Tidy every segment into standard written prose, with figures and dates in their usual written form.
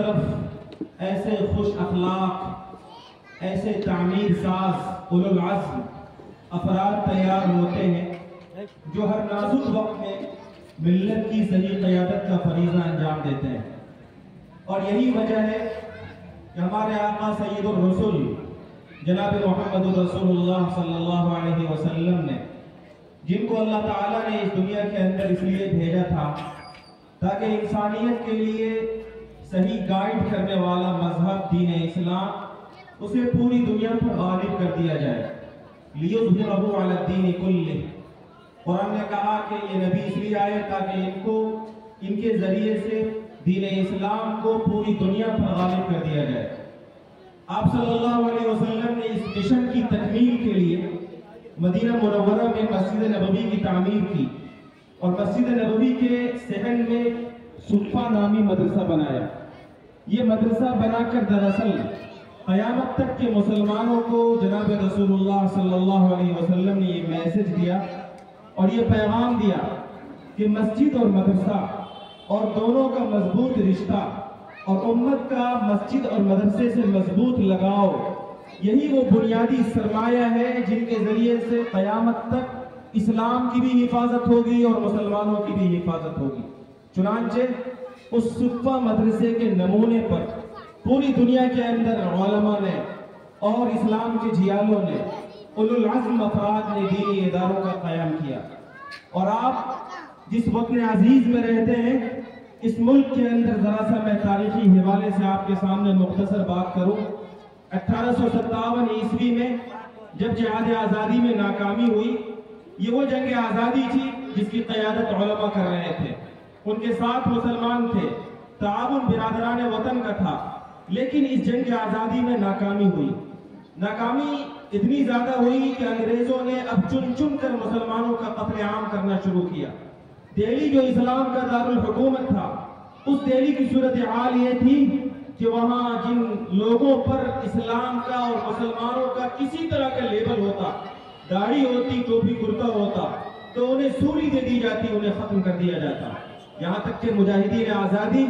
طرف ایسے خوش اخلاق، ایسے تعمیر ساز اولو العزم افراد تیار ہوتے ہیں جو ہر نازک وقت میں ملت کی صحیح قیادت کا فریضہ انجام دیتے ہیں. اور یہی وجہ ہے کہ ہمارے آقا سید الرسل جناب محمد رسول اللہ صلی اللہ علیہ وسلم نے، جن کو اللہ تعالیٰ نے اس دنیا کے اندر اس لیے بھیجا تھا تاکہ انسانیت کے لیے صحیح گائیڈ کرنے والا مذہب دین اسلام اسے پوری دنیا پر غالب کر دیا جائے. لِيُظْهِرَهُ عَلَى الدِّينِ كُلِّهِ. قرآن نے کہا کہ یہ نبی اس لیے آئے تاکہ ان کے ذریعے سے دین اسلام کو پوری دنیا پر غالب کر دیا جائے. آپ صلی اللہ علیہ وسلم نے اس مشن کی تکمیل کے لیے مدینہ منورہ میں مسجد نبوی کی تعمیر کی اور مسجد نبوی کے صحن میں صفہ نامی مدرسہ بنایا. یہ مدرسہ بنا کر دراصل قیامت تک کے مسلمانوں کو جناب رسول اللہ صلی اللہ علیہ وسلم نے یہ میسج دیا اور یہ پیغام دیا کہ مسجد اور مدرسہ اور دونوں کا مضبوط رشتہ اور امت کا مسجد اور مدرسے سے مضبوط لگاؤ، یہی وہ بنیادی سرمایہ ہے جن کے ذریعے سے قیامت تک اسلام کی بھی حفاظت ہوگی اور مسلمانوں کی بھی حفاظت ہوگی. چنانچہ اس صفہ مدرسے کے نمونے پر پوری دنیا کے اندر علماء نے اور اسلام کے جھیالوں نے، اولو العزم افراد نے دینی اداروں کا قیام کیا. اور آپ جس وطن عزیز میں رہتے ہیں، اس ملک کے اندر ذرا سا میں تاریخی حوالے سے آپ کے سامنے مختصر بات کروں. 1857 عیسوی میں جب جہاد آزادی میں ناکامی ہوئی، یہ وہ جنگ آزادی تھی جس کی قیادت علماء کر رہے تھے. ان کے ساتھ مسلمان تھے، تعاون برادران وطن کا تھا، لیکن اس جنگ آزادی میں ناکامی ہوئی. ناکامی اتنی زیادہ ہوئی کہ انگریزوں نے اب چن چن کر مسلمانوں کا قتل عام کرنا شروع کیا. دہلی جو اسلام کا دارالحکومت تھا، اس دہلی کی صورتحال یہ تھی کہ وہاں جن لوگوں پر اسلام کا اور مسلمانوں کا کسی طرح کا لیبل ہوتا، داڑھی ہوتی، ٹوپی کرتا ہوتا، تو انہیں سولی دے دی جاتی، انہیں ختم کر دیا جاتا. یہاں تک کہ مجاہدین آزادی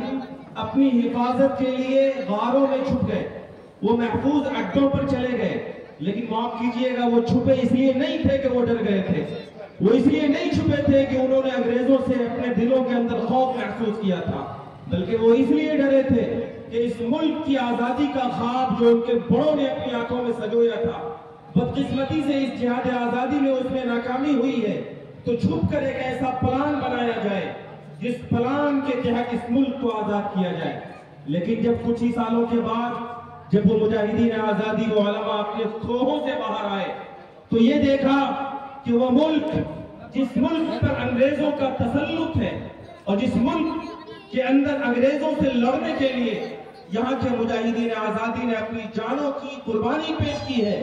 اپنی حفاظت کے لیے غاروں میں چھپ گئے، وہ محفوظ اڈوں پر چلے گئے. لیکن معاف کیجئے گا، وہ چھپے اس لیے نہیں تھے کہ وہ ڈر گئے تھے، وہ اس لیے نہیں چھپے تھے کہ انہوں نے انگریزوں سے اپنے دلوں کے اندر خوف محسوس کیا تھا، بلکہ وہ اس لیے ڈرے تھے کہ اس ملک کی آزادی کا خواب جو ان کے بڑوں نے اپنی آنکھوں میں سجویا تھا، بدقسمتی سے اس جہاد آزادی میں اس میں ناکامی ہوئی ہے. تو چھپ کر ایک ایسا پلان بنایا جائے جس پلان کے تحت اس ملک کو آزاد کیا جائے. لیکن جب کچھ ہی سالوں کے بعد جب وہ مجاہدین آزادی و علماء اپنے کھوہوں سے باہر آئے تو یہ دیکھا کہ وہ ملک، جس ملک پر انگریزوں کا تسلط ہے اور جس ملک کے اندر انگریزوں سے لڑنے کے لیے یہاں کے مجاہدین آزادی نے اپنی جانوں کی قربانی پیش کی ہے،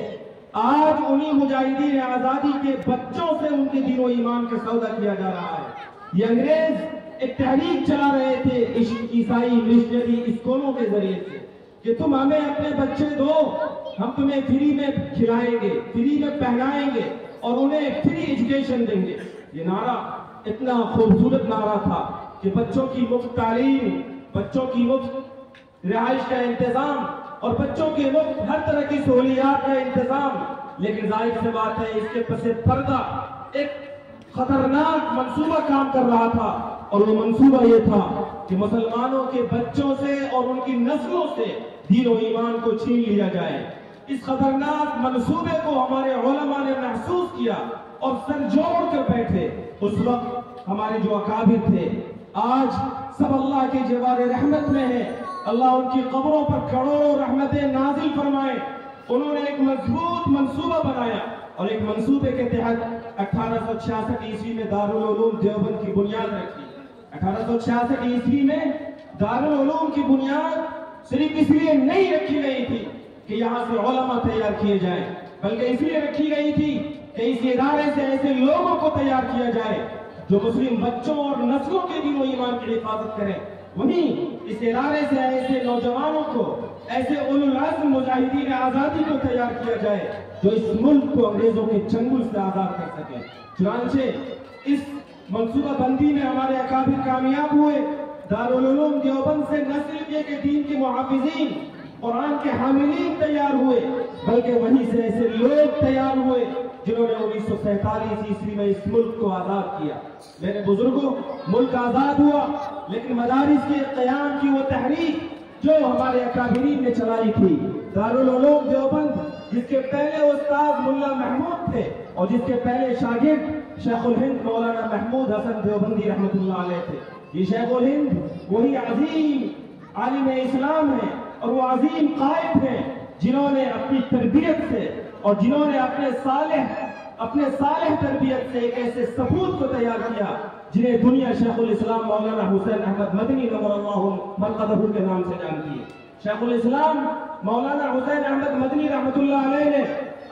آج انہی مجاہدین آزادی کے بچوں سے ان کے دین و ایمان کا سودا کیا جا رہا ہے. یہ انگریز ایک تحریک چلا رہے تھے عیسائی مشنری اسکولوں کے ذریعے سے کہ تم ہمیں اپنے بچے دو، ہم تمہیں فری میں کھلائیں گے، فری میں پہنائیں گے اور انہیں فری ایجوکیشن دیں گے. یہ نعرہ اتنا خوبصورت نعرہ تھا کہ بچوں کی مفت تعلیم، بچوں کی مفت رہائش کا انتظام اور بچوں کے مفت ہر طرح کی سہولیات کا انتظام. لیکن ظاہر سی بات ہے اس کے پس پردہ ایک خطرناک منصوبہ کام کر رہا تھا، اور وہ منصوبہ یہ تھا کہ مسلمانوں کے بچوں سے اور ان کی نسلوں سے دین و ایمان کو چھین لیا جائے. اس خطرناک منصوبے کو ہمارے علماء نے محسوس کیا اور سر جوڑ کر بیٹھے. اس وقت ہمارے جو اکابر تھے آج سب اللہ کے جوار رحمت میں ہیں، اللہ ان کی قبروں پر کروڑوں رحمتیں نازل فرمائے. انہوں نے ایک مضبوط منصوبہ بنایا اور ایک منصوبے کے تحت 1866 عیسوی میں دارالعلوم دیوبند کی بنیاد رکھی. 1866 عیسوی میں دارالعلوم کی بنیاد صرف اس لیے نہیں رکھی گئی تھی کہ یہاں سے علماء تیار کیے جائیں، بلکہ اس لیے رکھی گئی تھی کہ اس ادارے سے ایسے لوگوں کو تیار کیا جائے جو مسلم بچوں اور نسلوں کے دین و ایمان کی حفاظت کریں. وہیں اس ادارے سے ایسے نوجوانوں کو، ایسے اولو العزم مجاہدین آزادی کو تیار کیا جائے جو اس ملک کو انگریزوں کے چنگل سے آزاد کر سکے. چنانچہ اس منصوبہ بندی میں ہمارے اکابر کامیاب ہوئے. دارالعلوم دیوبند سے نہ صرف یہ کہ دین کے محافظین، قرآن کے حاملین تیار ہوئے، بلکہ وہیں سے ایسے لوگ تیار ہوئے جنہوں نے 1947 میں اس ملک کو آزاد کیا۔ میرے بزرگوں، ملک آزاد ہوا، لیکن مدارس کے قیام کی وہ تحریک جو ہمارے اکابرین نے چلائی تھی، دارالعلوم دیوبند جس کے پہلے استاد ملا محمود تھے اور جس کے پہلے شاگرد شیخ الہند مولانا محمود حسن دیوبندی رحمۃ اللہ علیہ تھے، یہ شیخ الہند وہی عظیم عالم اسلام ہیں اور وہ عظیم قائد ہیں جنہوں نے اپنی تربیت سے اور جنہوں نے اپنے صالح تربیت سے ایک ایسے ثبوت کو تیار کیا جنہیں دنیا شیخ الاسلام مولانا حسین احمد مدنی نور اللہ مرقدہ کے نام سے جانتی ہے۔ شیخ الاسلام مولانا حسین احمد مدنی رحمۃ اللہ علیہ نے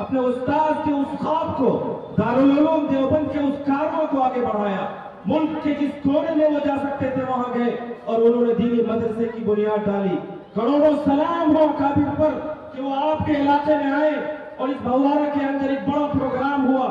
اپنے استاد کے اس خواب کو، دارالعلوم دیوبند کے اس کاروں کو آگے بڑھایا۔ ملک کے جس کونے میں وہ جا سکتے تھے وہاں گئے اور انہوں نے دینی مدرسے کی بنیاد ڈالی۔ کروڑوں سلام ہو اکابر پر کہ وہ آپ کے علاقے میں آئے اور اس بھوارہ کے اندر ایک بڑا پروگرام ہوا۔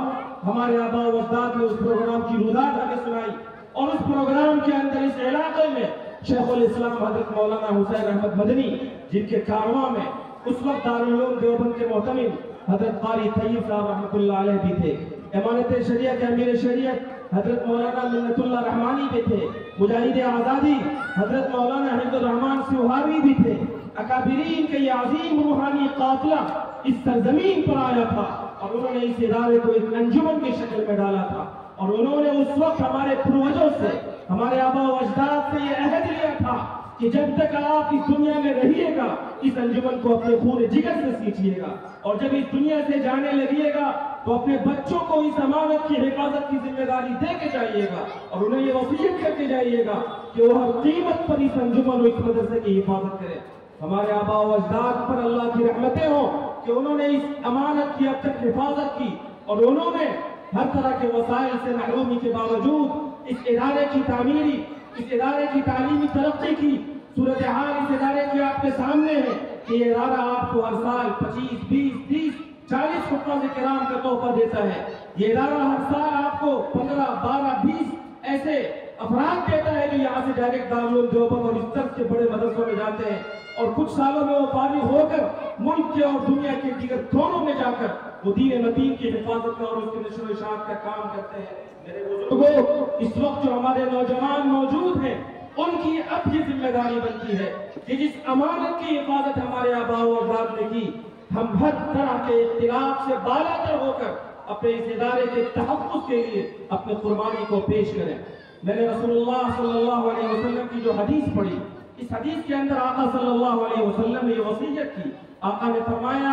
ہمارے آباء و اجداد نے اس پروگرام کی روداد ہمیں سنائی اور اس پروگرام کے اندر اس علاقے میں شیخ الاسلام حضرت مولانا حسین احمد مدنی، جن کے کارواں میں اس وقت دارالعلوم دیوبند کے محتمم حضرت قاری طیب صاحب رحمۃ اللہ علیہ بھی تھے، امانت شریعت کے امیر شریعت حضرت مولانا منت اللہ رحمانی بھی تھے، مجاہد آزادی حضرت مولانا حفظ الرحمان سیوہاوی بھی تھے۔ اکابرین کے یہ عظیم روحانی قافلہ اس سرزمین پر آیا تھا اور انہوں نے اس ادارے کو ایک انجمن کی شکل میں ڈالا تھا اور انہوں نے اس وقت ہمارے پروجوں سے، ہمارے آباء و اجداد سے یہ عہد لیا تھا کہ جب تک آپ اس دنیا میں رہیے گا اس انجمن کو اپنے خون جگر سے سینچیے گا، اور جب اس دنیا سے جانے لگیے گا تو اپنے بچوں کو اس امانت کی حفاظت کی ذمہ داری دے کے جائیے گا اور انہیں یہ وصیت کر کے جائیے گا کہ وہ ہر قیمت پر اس انجمن و اس مدرسے کی حفاظت کرے۔ ہمارے آباء و اجداد پر اللہ کی رحمتیں ہوں کہ انہوں نے اس امانت کی اب تک حفاظت کی اور انہوں نے ہر طرح کے وسائل سے محرومی کے باوجود اس ادارے کی تعمیری، اس ادارے کی تعلیمی ترقی کی صورتحال اس ادارے کی آپ کے سامنے ہے کہ یہ ادارہ آپ کو ہر سال 25، 20، 30، 40 حفاظ کرام کا تحفہ دیتا ہے۔ یہ ادارہ ہر سال آپ کو 15، 12، 20 ایسے افراد دیتا ہے جو یہاں سے ڈائریکٹ دارالعلوم دیوبند اور اس طرح کے بڑے مدرسوں میں جاتے ہیں اور کچھ سالوں میں وہ فارغ ہو کر ملک کے اور دنیا کے دیگر کونوں میں جا کر وہ دین متین کی حفاظت کا اور اس کے نشر و اشاعت کا کام کرتے ہیں۔ میرے بزرگوں، اس وقت جو ہمارے نوجوان موجود ہیں ان کی اب یہ ذمہ داری بنتی ہے کہ جس امانت کی حفاظت ہمارے آباء و اجداد نے کی، ہم ہر طرح کے اختلاف سے بالا تر ہو کر اپنے اس ادارے کے تحفظ کے لیے اپنی قربانی کو پیش کریں۔ میں نے رسول اللہ صلی اللہ علیہ وسلم کی جو حدیث پڑھی، اس حدیث کے اندر آقا صلی اللہ علیہ وسلم نے یہ وصیت کی۔ آقا نے فرمایا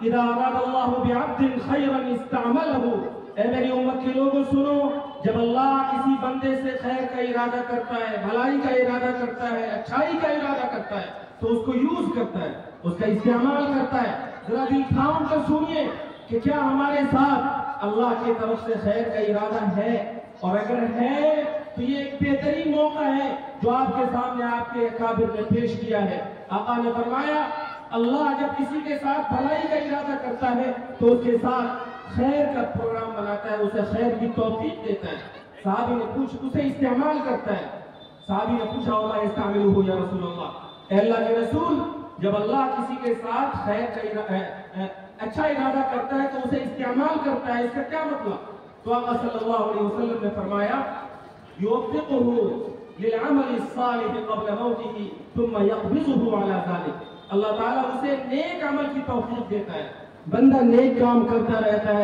اذا اراد اللہ بعبد خیرا استعملہ، اے میری امت کے لوگوں سنو، جب اللہ کسی بندے سے خیر کا ارادہ کرتا ہے، بھلائی کا ارادہ کرتا ہے، اچھائی کا ارادہ کرتا ہے تو اس کو یوز کرتا ہے، اس کا استعمال کرتا ہے۔ ذرا دل تھام کر سنیے کہ کیا ہمارے ساتھ اللہ کی طرف سے خیر کا ارادہ ہے، اور اگر ہے تو یہ ایک بہترین موقع ہے جو آپ کے سامنے آپ کے اکابر نے پیش کیا ہے۔ آقا نے فرمایا اللہ جب کسی کے ساتھ بھلائی کا ارادہ کرتا ہے تو اس کے ساتھ خیر کا پروگرام بناتا ہے، اسے خیر کی توفیق دیتا ہے۔ صحابی نے پوچھا، اسے استعمال کرتا ہے۔ صحابی نے پوچھا وما یستعملہ یا رسول اللہ، اے اللہ کے رسول، جب اللہ کسی کے ساتھ خیر کا اچھا ارادہ کرتا ہے تو اسے استعمال کرتا ہے، اس کا کیا مطلب؟ تو آقا صلی اللہ علیہ وسلم نے فرمایا یوفقہ للعمل الصالح قبل موتہ ثم یقبضہ علی ذلک، اللہ تعالیٰ اسے نیک عمل کی توفیق دیتا ہے، بندہ نیک کام کرتا رہتا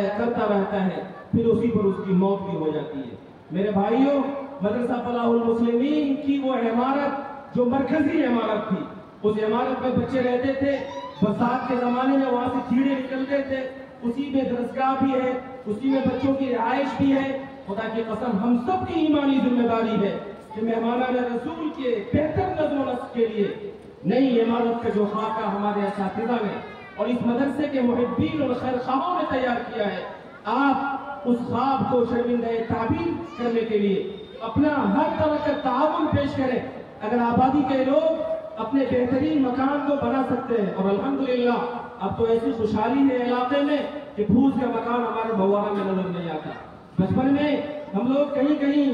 ہے پھر اسی پر اس کی موت بھی ہو جاتی ہے۔ میرے بھائیوں، مدرسہ فلاح المسلمین کی وہ عمارت جو مرکزی عمارت تھی، اس عمارت میں بچے رہتے تھے، برسات کے زمانے میں وہاں سے کیڑے نکلتے تھے، اسی میں درسگاہ بھی ہے، اسی میں بچوں کی رہائش بھی ہے۔ خدا کی قسم ہم سب کی ایمانی ذمہ داری ہے کہ مہمانان رسول کے بہتر نظم و نسق کے لیے نئی عمارت کا جو خاکہ ہمارے اساتذہ نے اور اس مدرسے کے محبین اور خیر خواہوں نے تیار کیا ہے، آپ اس خواب کو شرمندہ تعبیر کرنے کے لیے اپنا ہر طرح کا تعاون پیش کریں۔ اگر آبادی کے لوگ اپنے بہترین مکان کو بنا سکتے ہیں، اور الحمدللہ اب تو ایسی خوشحالی ہے علاقے میں کہ پھوس کا مکان ہمارے بھوارہ میں نظر نہیں آتا۔ بچپن میں ہم لوگ کہیں کہیں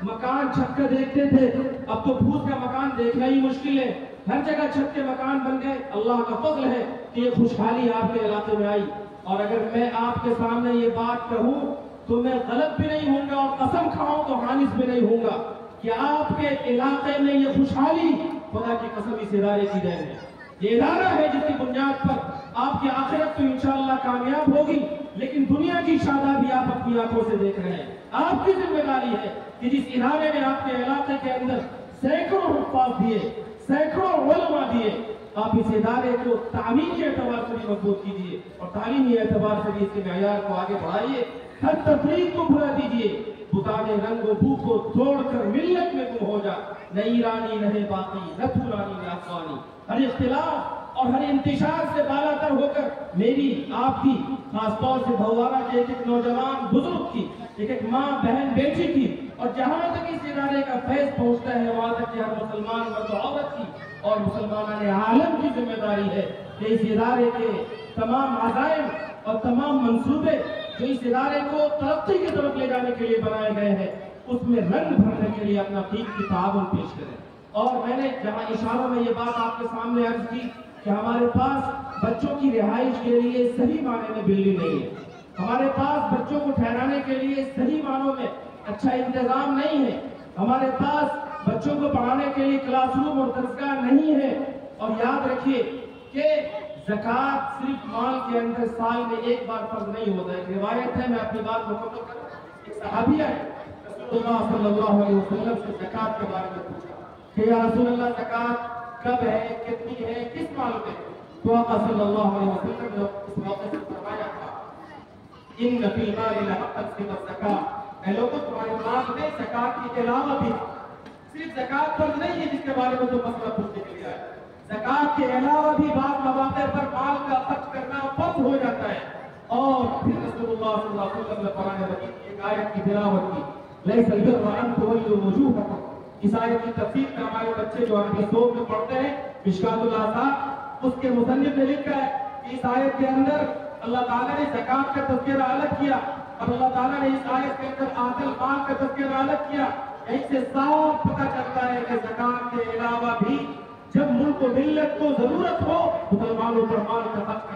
مکان چھت کر دیکھتے تھے، اب تو پھوس کا مکان دیکھنا ہی مشکل ہے۔ ہر جگہ چھت کے مکان بن گئے. اللہ کا فضل ہے کہ یہ خوشحالی آپ کے علاقے میں آئی. اور اگر میں آپ کے سامنے یہ بات کہوں تو میں غلط بھی نہیں ہوں گا اور قسم کھاؤں تو حانث بھی نہیں ہوں گا کہ آپ کے علاقے میں یہ خوشحالی خدا کی قسم اس ادارے کی دین ہے. یہ ادارہ ہے جس کی بنیاد پر آپ کی آخرت تو انشاءاللہ کامیاب ہوگی، لیکن دنیا کی شادابی آپ اپنی آنکھوں سے دیکھ رہے ہیں. آپ کی ذمہ داری ہے کہ جس ادارے نے آپ کے علاقے کے اندر سینکڑوں حفاظ دیے، سینکڑوں علماء دیے، آپ اس ادارے کو تعمیر کے اعتبار سے بھی مضبوط کیجیے اور تعلیمی اعتبار سے بھی اس کے معیار کو آگے بڑھائیے. ہر تفریق کو بھلا دیجیے. بتانے رنگ و بو کو توڑ کر ملت میں گم ہو جا. نہ ایرانی نہ باقی، نہ پورانی نہ افغانی. ہر اختلاف اور ہر انتشار سے بالا تر ہو کر میری آپ کی، خاص طور سے بھوارہ کے ایک نوجوان بزرگ کی، ایک ماں بہن بیٹی کی، اور جہاں تک اس ادارے کا فیض پہنچتا ہے وہاں تک کہ ہر مسلمان مرد و عورت کی اور مسلمان عالم کی ذمہ داری ہے کہ اس ادارے کے تمام عزائم اور تمام منصوبے جو اس ادارے کو ترقی کی طرف لے جانے کے لیے بنائے گئے ہیں اس میں رنگ بھرنے کے لیے اپنا قیمتی تعاون پیش کریں. اور میں نے جہاں اشاروں میں یہ بات آپ کے سامنے عرض کی کہ ہمارے پاس بچوں کی رہائش کے لیے صحیح معنی میں بلڈنگ نہیں ہے، ہمارے پاس بچوں کو ٹھہرانے کے لیے صحیح معنوں میں اچھا انتظام نہیں ہے، ہمارے پاس بچوں کو پڑھانے کے لیے کلاس روم اور درسگاہ نہیں ہے. اور یاد رکھیے کہ زکوٰۃ صرف مال کے اندر سال میں ایک بار فرض نہیں ہوتا. ایک روایت ہے، میں اپنی بات مکمل کروں. ایک صحابیہ ہے، رسول اللہ صلی اللہ علیہ وسلم سے زکوٰۃ کے بارے میں پوچھا کہ یا رسول اللہ زکوٰۃ کب ہے، کتنی ہے، کس مال میں؟ تو آقا صلی اللہ علیہ وسلم نے اس موقع سے فرمایا تھا ان فی المال لحقا سوى الزکوٰۃ، اے لوگوں تمہارے مال میں زکوٰۃ کے علاوہ بھی صرف زکوٰۃ فرض نہیں ہے جس کے بارے میں تو مسئلہ پوچھنے کے لیے آئے. زکوٰۃ کے علاوہ بھی بعض مواقع پر مال کا خرچ کرنا فرض ہو جاتا ہے. اور پھر رسول اللہ صلی اللہ علیہ وسلم نے قرآن مجید کی ایک آیت کی تلاوت کی، لیس البر ان تولوا وجوہکم. اس آیت کی تفسیر میں ہمارے بچے جو عربی صوب میں پڑھتے ہیں، مشکات الاثار، اس کے مصنف نے لکھا ہے کہ اس آیت کے اندر اللہ تعالیٰ نے زکوٰۃ کا تذکرہ الگ کیا اور اللہ تعالیٰ نے اس آیت کے اندر عادل مال کا تذکرہ الگ کیا. اس سے صاف پتہ چلتا ہے کہ زکوٰۃ کے علاوہ بھی جب ملک و ملت کو ضرورت ہو مسلمانوں پر مال کا خرچ